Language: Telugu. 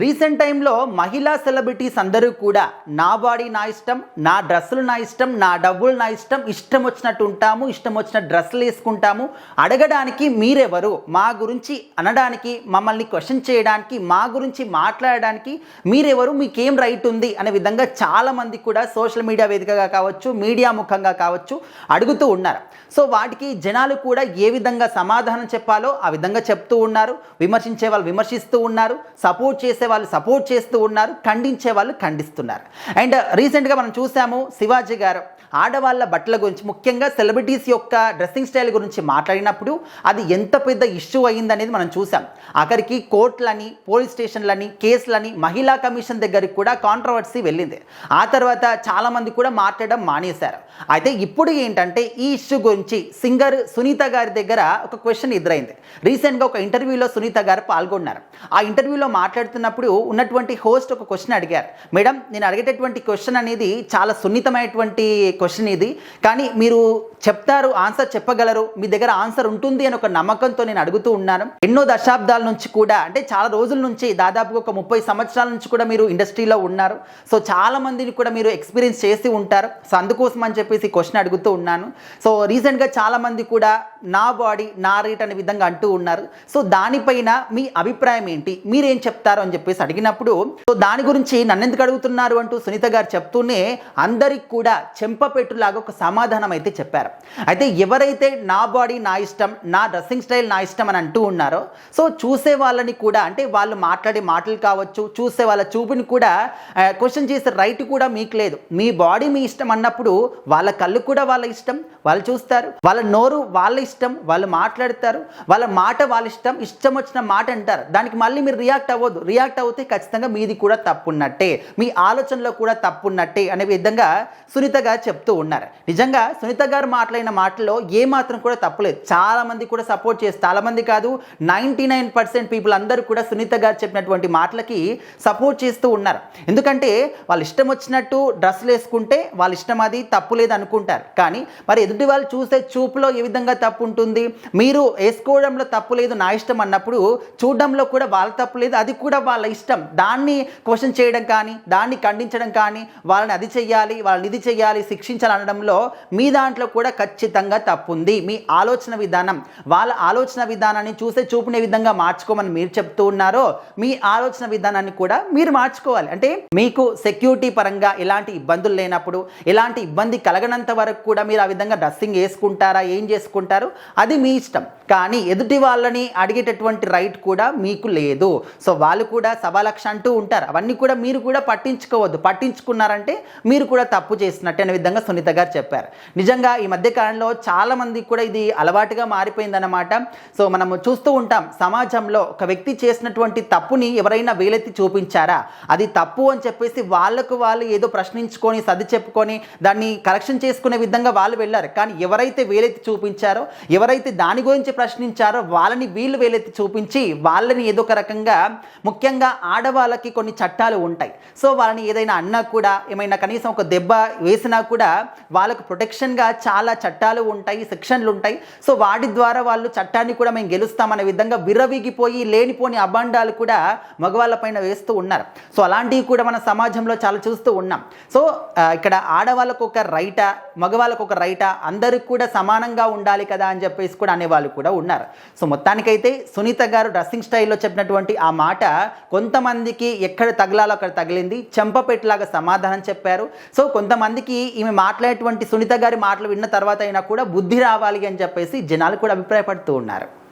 రీసెంట్ టైంలో మహిళా సెలబ్రిటీస్ అందరూ కూడా నా బాడీ నా ఇష్టం, నా డ్రెస్సులు నా ఇష్టం, నా డబ్బులు నా ఇష్టం, ఇష్టం వచ్చినట్టు ఉంటాము, ఇష్టం వచ్చిన డ్రెస్సులు వేసుకుంటాము, అడగడానికి మీరెవరు, మా గురించి అనడానికి, మమ్మల్ని క్వశ్చన్ చేయడానికి, మా గురించి మాట్లాడడానికి మీరెవరు, మీకేం రైట్ ఉంది అనే విధంగా చాలామంది కూడా సోషల్ మీడియా వేదికగా కావచ్చు, మీడియా ముఖంగా కావచ్చు అడుగుతూ ఉన్నారు. సో వాటికి జనాలు కూడా ఏ విధంగా సమాధానం చెప్పాలో ఆ విధంగా చెప్తూ ఉన్నారు. విమర్శించే వాళ్ళు విమర్శిస్తూ ఉన్నారు, సపోర్ట్ చేసే వాళ్ళు సపోర్ట్ చేస్తూ ఉన్నారు, ఖండించే వాళ్ళు ఖండిస్తున్నారు. అండ్ రీసెంట్గా మనం చూసాము శివాజీ గారు ఆడవాళ్ళ బట్టల గురించి, ముఖ్యంగా సెలబ్రిటీస్ యొక్క డ్రెస్సింగ్ స్టైల్ గురించి మాట్లాడినప్పుడు అది ఎంత పెద్ద ఇష్యూ అయ్యిందనేది మనం చూసాం. ఆఖరికి కోర్టులని, పోలీస్ స్టేషన్లని, కేసులని, మహిళా కమిషన్ దగ్గరికి కూడా కాంట్రవర్సీ వెళ్ళింది. ఆ తర్వాత చాలామంది కూడా మాట్లాడడం మానేశారు. అయితే ఇప్పుడు ఏంటంటే ఈ ఇష్యూ గురించి సింగర్ సునీత గారి దగ్గర ఒక క్వశ్చన్ ఎదురైంది. రీసెంట్గా ఒక ఇంటర్వ్యూలో సునీత గారు పాల్గొన్నారు. ఆ ఇంటర్వ్యూలో మాట్లాడుతున్నప్పుడు ఉన్నటువంటి హోస్ట్ ఒక క్వశ్చన్ అడిగారు. మేడం, నేను అడిగేటటువంటి క్వశ్చన్ అనేది చాలా సున్నితమైనటువంటి క్వశ్చన్ ఇది, కానీ మీరు చెప్తారు, ఆన్సర్ చెప్పగలరు, మీ దగ్గర ఆన్సర్ ఉంటుంది అని ఒక నమ్మకంతో నేను అడుగుతూ ఉన్నాను. ఎన్నో దశాబ్దాల నుంచి కూడా, అంటే చాలా రోజుల నుంచి, దాదాపుగా ఒక 30 సంవత్సరాల నుంచి కూడా మీరు ఇండస్ట్రీలో ఉన్నారు. సో చాలా మందిని కూడా మీరు ఎక్స్పీరియన్స్ చేసి ఉంటారు. సో అందుకోసం అని చెప్పేసి క్వశ్చన్ అడుగుతూ ఉన్నాను. సో రీసెంట్గా చాలామంది కూడా నా బాడీ నా రేట్ అనే విధంగా అంటూ ఉన్నారు. సో దానిపైన మీ అభిప్రాయం ఏంటి, మీరేం చెప్తారు అని చెప్పేసి అడిగినప్పుడు, సో దాని గురించి నన్ను ఎందుకు అడుగుతున్నారు అంటూ సునీత గారు చెప్తూనే అందరికి కూడా చెంపపెట్టులాగా ఒక సమాధానం అయితే చెప్పారు. అయితే ఎవరైతే నా బాడీ నా ఇష్టం, నా డ్రెస్సింగ్ స్టైల్ నా ఇష్టం అని అంటూ ఉన్నారో, సో చూసే వాళ్ళని కూడా, అంటే వాళ్ళు మాట్లాడే మాటలు కావచ్చు, చూసే వాళ్ళ చూపుని కూడా క్వశ్చన్ చేసే రైట్ కూడా మీకు లేదు. మీ బాడీ మీ ఇష్టం అన్నప్పుడు వాళ్ళ కళ్ళు కూడా వాళ్ళ ఇష్టం, వాళ్ళు చూస్తారు, వాళ్ళ నోరు వాళ్ళ ఇష్టం, వాళ్ళు మాట్లాడతారు, వాళ్ళ మాట వాళ్ళ ఇష్టం, ఇష్టం వచ్చిన మాట అంటారు. దానికి మళ్ళీ మీరు రియాక్ట్ అవ్వద్దు. రియాక్ట్ అవుతే ఖచ్చితంగా మీది కూడా తప్పున్నట్టే, మీ ఆలోచనలో కూడా తప్పున్నట్టే అనే విధంగా సునీత గారు చెప్తూ ఉన్నారు. నిజంగా సునీత గారు మాట్లాడిన మాటల్లో ఏమాత్రం కూడా తప్పులేదు. చాలామంది కూడా సపోర్ట్ చేస్తారు, చాలామంది కాదు 99% పీపుల్ అందరూ కూడా సునీత గారు చెప్పినటువంటి మాటలకి సపోర్ట్ చేస్తూ ఉన్నారు. ఎందుకంటే వాళ్ళు ఇష్టం వచ్చినట్టు డ్రెస్సులు వేసుకుంటే వాళ్ళ ఇష్టం, అది తప్పు లేదు అనుకుంటారు. కానీ మరి ఎదుటి వాళ్ళు చూసే చూపులో ఏ విధంగా తప్పు ఉంటుంది? మీరు వేసుకోవడంలో తప్పు లేదు, నా ఇష్టం అన్నప్పుడు చూడడంలో కూడా వాళ్ళ తప్పు లేదు, అది కూడా వాళ్ళ ఇష్టం. దాన్ని క్వశ్చన్ చేయడం కానీ, దాన్ని ఖండించడం కానీ, వాళ్ళని అది చెయ్యాలి, వాళ్ళని ఇది చెయ్యాలి, శిక్షించాలి అనడంలో మీ దాంట్లో కూడా ఖచ్చితంగా తప్పు ఉంది. మీ ఆలోచన విధానం, వాళ్ళ ఆలోచన విధానాన్ని చూసే చూపునే విధంగా మార్చుకోమని మీరు చెప్తూ ఉన్నారో, మీ ఆలోచన విధానాన్ని కూడా మీరు మార్చుకోవాలి. అంటే మీకు సెక్యూరిటీ పరంగా ఎలాంటి ఇబ్బందులు లేనప్పుడు, ఎలాంటి ఇబ్బంది కలగనంత వరకు కూడా మీరు ఆ విధంగా డ్రెస్సింగ్ వేసుకుంటారా, ఏం చేసుకుంటారు అది మీ ఇష్టం. కానీ ఎదుటి వాళ్ళని అడిగేటటువంటి రైట్ కూడా మీకు లేదు. సో వాళ్ళు కూడా సవాలక్ష అంటూ ఉంటారు, అవన్నీ కూడా మీరు కూడా పట్టించుకోవద్దు. పట్టించుకున్నారంటే మీరు కూడా తప్పు చేసినట్టు అనే విధంగా సునీత గారు చెప్పారు. నిజంగా ఈ మధ్య కాలంలో చాలా మందికి కూడా ఇది అలవాటుగా మారిపోయిందన్నమాట. సో మనము చూస్తూ ఉంటాం, సమాజంలో ఒక వ్యక్తి చేసినటువంటి తప్పుని ఎవరైనా వేలెత్తి చూపించారా, అది తప్పు అని చెప్పేసి వాళ్ళకు వాళ్ళు ఏదో ప్రశ్నించుకొని సర్ది చెప్పుకొని దాన్ని కరెక్షన్ చేసుకునే విధంగా వాళ్ళు వెళ్ళారు. కానీ ఎవరైతే వేలెత్తి చూపించారో, ఎవరైతే దాని గురించి ప్రశ్నించారో వాళ్ళని వీళ్ళు వేలెత్తి చూపించి వాళ్ళని ఏదో ఒక రకంగా, ముఖ్యంగా ఆడవాళ్ళకి కొన్ని చట్టాలు ఉంటాయి. సో వాళ్ళని ఏదైనా అన్నా కూడా, ఏమైనా కనీసం ఒక దెబ్బ వేసినా కూడా వాళ్ళకు ప్రొటెక్షన్గా చాలా చట్టాలు ఉంటాయి, సెక్షన్లు ఉంటాయి. సో వాటి ద్వారా వాళ్ళు చట్టాన్ని కూడా మేము గెలుస్తామనే విధంగా విర్రవీగిపోయి లేనిపోని అబాండాలు కూడా మగవాళ్ళపైన వేస్తూ ఉన్నారు. సో అలాంటివి కూడా మన సమాజంలో చాలా చూస్తూ ఉన్నాం. సో ఇక్కడ ఆడవాళ్ళకు ఒక రైటా, మగవాళ్ళకు ఒక రైటా, అందరికి కూడా సమానంగా ఉండాలి కదా అని చెప్పేసి కూడా అనేవాళ్ళు కూడా ఉన్నారు. సో మొత్తానికైతే సునీత గారు డ్రెస్సింగ్ స్టైల్లో చెప్పినటువంటి ఆ మాట కొంతమందికి ఎక్కడ తగలాలో అక్కడ తగిలింది, చెంపపెట్టులాగా సమాధానం చెప్పారు. సో కొంతమందికి ఈమె మాట్లాడేటువంటి సునీత గారి మాటలు విన్న తర్వాత అయినా కూడా బుద్ధి రావాలి అని చెప్పేసి జనాలు కూడా అభిప్రాయపడుతూ ఉన్నారు.